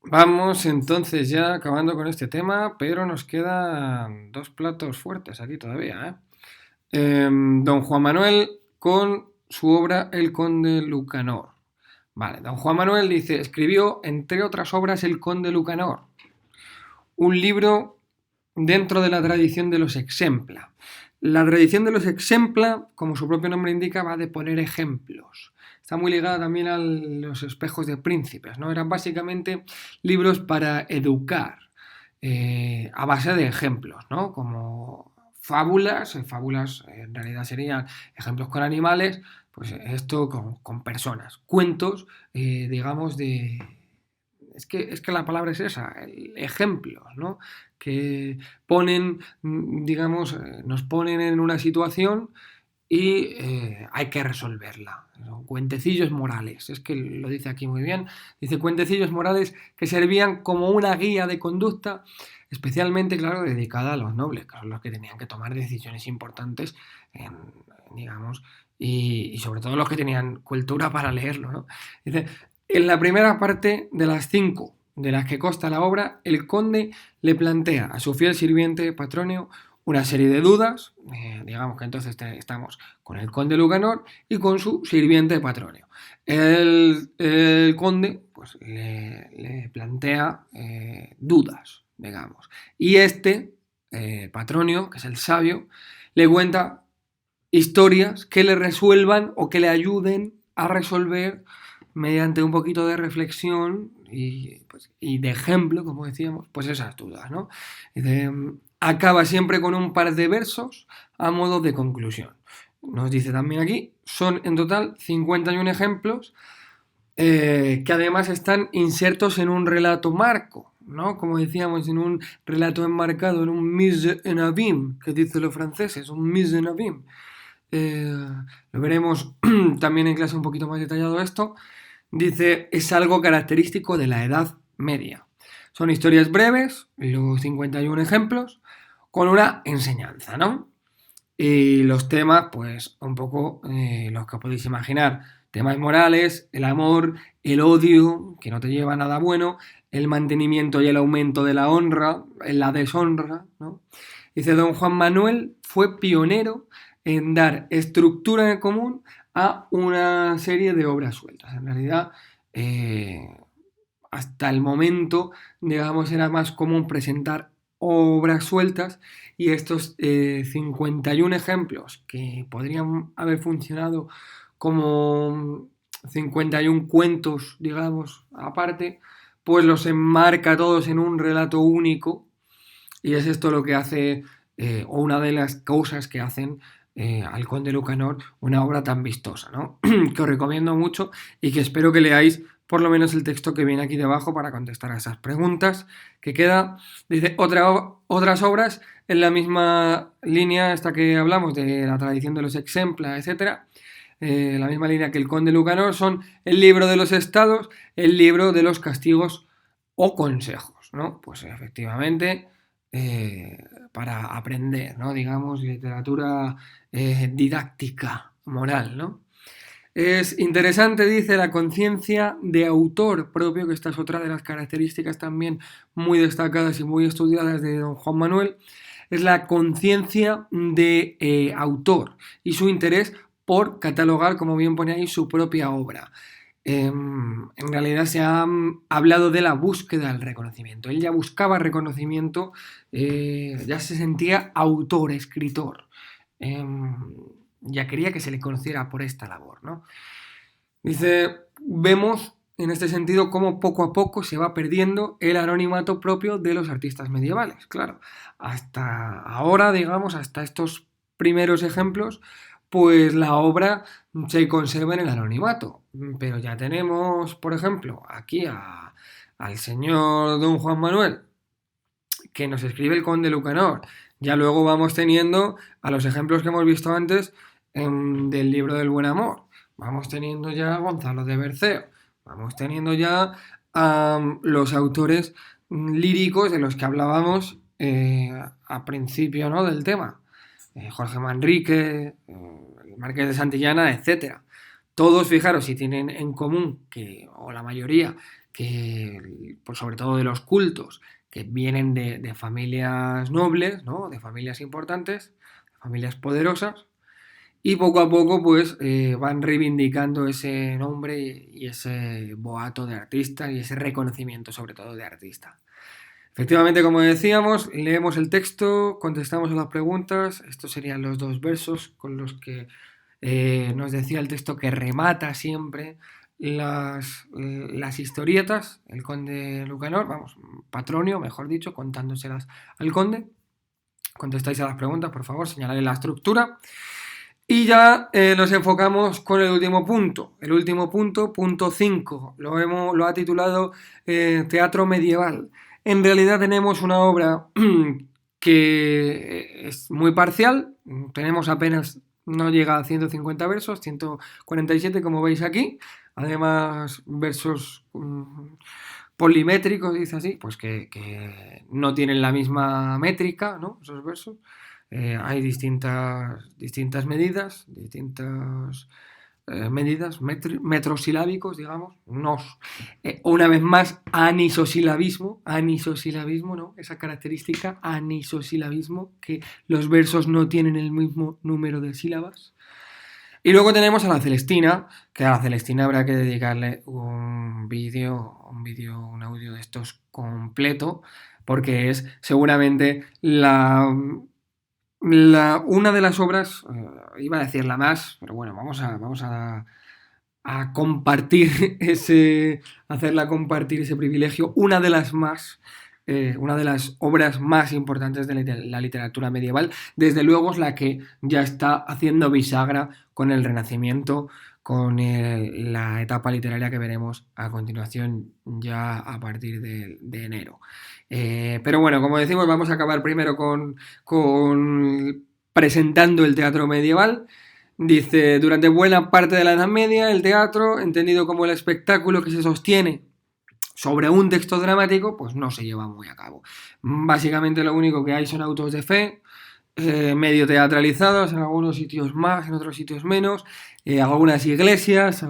Vamos entonces ya acabando con este tema, pero nos quedan dos platos fuertes aquí todavía, ¿eh? Don Juan Manuel con su obra El Conde Lucanor. Vale, don Juan Manuel dice, escribió, entre otras obras, El Conde Lucanor, un libro dentro de la tradición de los Exempla. La tradición de los Exempla, como su propio nombre indica, va de poner ejemplos. Está muy ligada también a los espejos de príncipes, ¿no? Eran básicamente libros para educar a base de ejemplos, ¿no? Como fábulas en realidad serían ejemplos con animales, pues esto con personas, cuentos, digamos, es que la palabra es esa, ejemplos, ¿no? Que ponen, digamos, nos ponen en una situación y hay que resolverla. Son cuentecillos morales, es que lo dice aquí muy bien. Dice cuentecillos morales que servían como una guía de conducta, especialmente, claro, dedicada a los nobles, que son los que tenían que tomar decisiones importantes, en, digamos, y sobre todo los que tenían cultura para leerlo, ¿no? Dice, en la primera parte de las 5 de las que consta la obra, el conde le plantea a su fiel sirviente Patronio una serie de dudas, digamos que entonces estamos con el conde Lucanor y con su sirviente Patronio. El conde pues, le plantea dudas, digamos, y Patronio, que es el sabio, le cuenta historias que le resuelvan o que le ayuden a resolver mediante un poquito de reflexión y de ejemplo, como decíamos, pues esas dudas, ¿no? Dice, acaba siempre con un par de versos a modo de conclusión. Nos dice también aquí, son en total 51 ejemplos que además están insertos en un relato marco, ¿no? Como decíamos, en un relato enmarcado, en un mise en abîme, que dicen los franceses, un mise en abîme. Eh, lo veremos también en clase un poquito más detallado esto. Dice, es algo característico de la Edad Media. Son historias breves, los 51 ejemplos, con una enseñanza, ¿no? Y los temas, pues un poco los que podéis imaginar. Temas morales, el amor, el odio, que no te lleva a nada bueno, el mantenimiento y el aumento de la honra, la deshonra, ¿no? Dice, don Juan Manuel fue pionero en dar estructura en común a una serie de obras sueltas. En realidad, eh, hasta el momento, digamos, era más común presentar obras sueltas y estos 51 ejemplos que podrían haber funcionado como 51 cuentos, digamos, aparte, pues los enmarca todos en un relato único y es esto lo que hace, o una de las cosas que hacen al Conde Lucanor una obra tan vistosa, ¿no? Que os recomiendo mucho y que espero que leáis por lo menos el texto que viene aquí debajo para contestar a esas preguntas que queda. Dice, otras obras en la misma línea esta que hablamos de la tradición de los exempla, etcétera, la misma línea que el Conde Lucanor son el libro de los estados, el libro de los castigos o consejos, ¿no? Pues efectivamente para aprender, ¿no? Digamos, literatura didáctica, moral, ¿no? Es interesante, dice, la conciencia de autor propio, que esta es otra de las características también muy destacadas y muy estudiadas de don Juan Manuel, es la conciencia de autor y su interés por catalogar, como bien pone ahí, su propia obra. En realidad se ha hablado de la búsqueda del reconocimiento. Él ya buscaba reconocimiento, ya se sentía autor, escritor. Ya quería que se le conociera por esta labor, ¿no? Dice, vemos en este sentido cómo poco a poco se va perdiendo el anonimato propio de los artistas medievales. Claro, hasta ahora, digamos, hasta estos primeros ejemplos, pues la obra se conserva en el anonimato. Pero ya tenemos, por ejemplo, aquí al señor don Juan Manuel, que nos escribe el Conde Lucanor. Ya luego vamos teniendo a los ejemplos que hemos visto antes del libro del buen amor. Vamos teniendo ya a Gonzalo de Berceo. Vamos teniendo ya a los autores líricos de los que hablábamos a principio, ¿no? Del tema. Jorge Manrique, el Marqués de Santillana, etcétera. Todos, fijaros, si tienen en común, o la mayoría, pues sobre todo de los cultos, que vienen de familias nobles, ¿no? De familias importantes, de familias poderosas, y poco a poco pues van reivindicando ese nombre y ese boato de artista y ese reconocimiento sobre todo de artista. Efectivamente, como decíamos, leemos el texto, contestamos a las preguntas. Estos serían los dos versos con los que nos decía el texto que remata siempre las historietas, el conde Lucanor, vamos, Patronio, mejor dicho, contándoselas al conde. Contestáis a las preguntas, por favor, señaladle la estructura. Y ya nos enfocamos con el último punto. El último punto, punto 5, lo ha titulado Teatro Medieval. En realidad tenemos una obra que es muy parcial, tenemos apenas, no llega a 150 versos, 147 como veis aquí, además versos polimétricos, dice así, pues que no tienen la misma métrica, ¿no? Esos versos. Hay distintas medidas, metrosilábicos, digamos, una vez más, anisosilabismo, ¿no? Esa característica, anisosilabismo, que los versos no tienen el mismo número de sílabas. Y luego tenemos a la Celestina, que a la Celestina habrá que dedicarle un audio de estos completo, porque es seguramente una de las obras, iba a decir la más, pero bueno, vamos a compartir hacerla compartir ese privilegio, una de las obras más importantes de la literatura medieval, desde luego es la que ya está haciendo bisagra con el Renacimiento, con la etapa literaria que veremos a continuación ya a partir de enero. Pero bueno, como decimos, vamos a acabar primero con presentando el teatro medieval. Dice, durante buena parte de la Edad Media, el teatro, entendido como el espectáculo que se sostiene sobre un texto dramático, pues no se lleva muy a cabo. Básicamente lo único que hay son autos de fe, medio teatralizados, en algunos sitios más, en otros sitios menos, algunas iglesias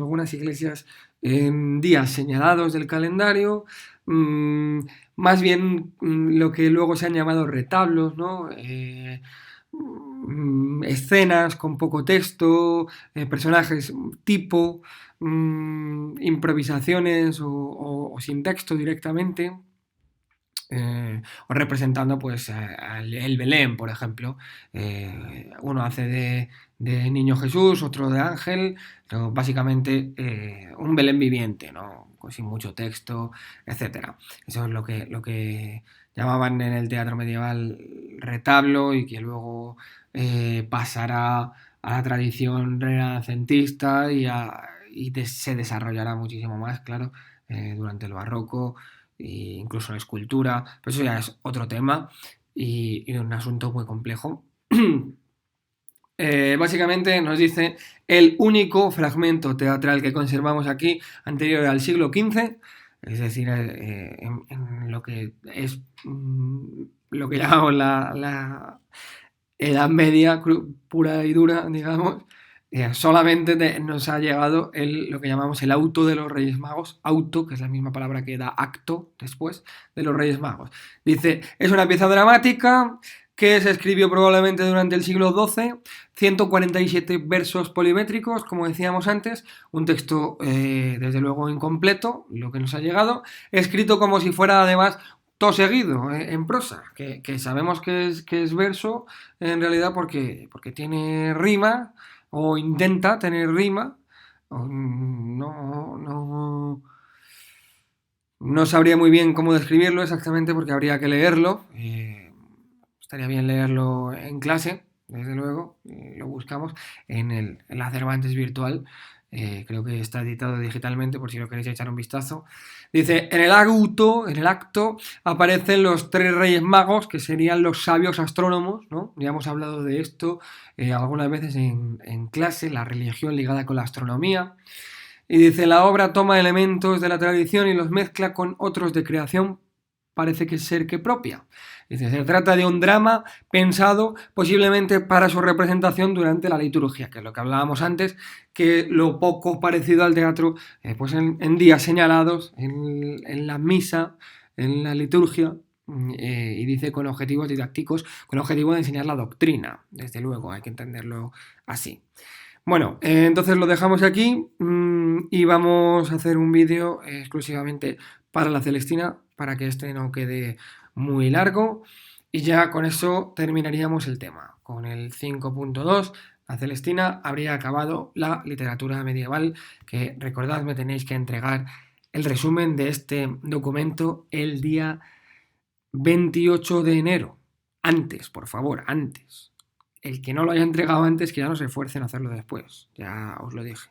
en días señalados del calendario, más bien lo que luego se han llamado retablos, ¿no? Escenas con poco texto, personajes tipo, improvisaciones o sin texto directamente, o representando pues el Belén, por ejemplo. Uno hace de niño Jesús, otro de ángel, pero básicamente un Belén viviente, ¿no? Sin mucho texto, etcétera. Eso es lo que llamaban en el teatro medieval retablo y que luego pasará a la tradición renacentista y se desarrollará muchísimo más, claro, durante el barroco e incluso la escultura, pero eso ya es otro tema y un asunto muy complejo. Básicamente nos dice el único fragmento teatral que conservamos aquí anterior al siglo XV, es decir, en lo que es lo que llamamos la Edad Media pura y dura, digamos. Solamente nos ha llegado lo que llamamos el auto de los Reyes Magos, auto, que es la misma palabra que da acto después, de los Reyes Magos. Dice, es una pieza dramática que se escribió probablemente durante el siglo XII, 147 versos polimétricos, como decíamos antes, un texto desde luego incompleto, lo que nos ha llegado, escrito como si fuera además todo seguido, en prosa, que sabemos que es verso en realidad porque tiene rima, o intenta tener rima, no sabría muy bien cómo describirlo exactamente porque habría que leerlo, estaría bien leerlo en clase, desde luego, lo buscamos en la Cervantes virtual, creo que está editado digitalmente por si lo queréis echar un vistazo. Dice, en el acto aparecen los tres reyes magos, que serían los sabios astrónomos, ¿no? Ya hemos hablado de esto algunas veces en clase, la religión ligada con la astronomía. Y dice, la obra toma elementos de la tradición y los mezcla con otros de creación parece que ser que propia. Dice, se trata de un drama pensado posiblemente para su representación durante la liturgia, que es lo que hablábamos antes, que lo poco parecido al teatro, pues en días señalados, en la misa, en la liturgia, y dice con objetivos didácticos, con el objetivo de enseñar la doctrina, desde luego, hay que entenderlo así. Bueno, entonces lo dejamos aquí y vamos a hacer un vídeo exclusivamente para la Celestina, para que este no quede muy largo, y ya con eso terminaríamos el tema. Con el 5.2, la Celestina habría acabado la literatura medieval, que recordad, me tenéis que entregar el resumen de este documento el día 28 de enero. Antes, por favor, antes. El que no lo haya entregado antes, que ya no se esfuerce en hacerlo después. Ya os lo dije.